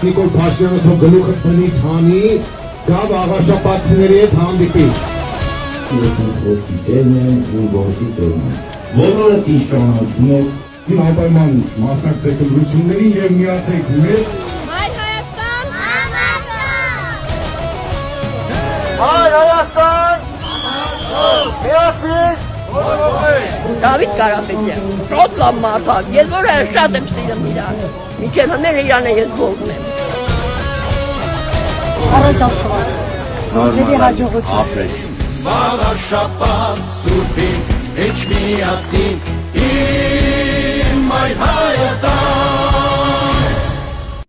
Նիկոլ Փաշինյանը թող գլուխը բնի թանի, գավ աղաշապատցիների հետ հանդիպի։ Խոսքի տերն են ու գործի տերն են։ Բոլորը ճանաչում եք, իմ անպայման մասնակցեք ընտրություններին եւ միացեք մեզ։ Հայր Հայաստան! Համարձակ! Հայր Հայաստան! Միացիր! Դավիթ Կարապետյան, շատ լավ մարդ է, ես որ շատ եմ սիրում իրան, մինչև հմերը իրանը ես ողն եմ։ Առաջ աստված, դեպի հաջողություն։ Վաղաշապատ սուրբին, էջ միացին, իմ այր Հայաստան։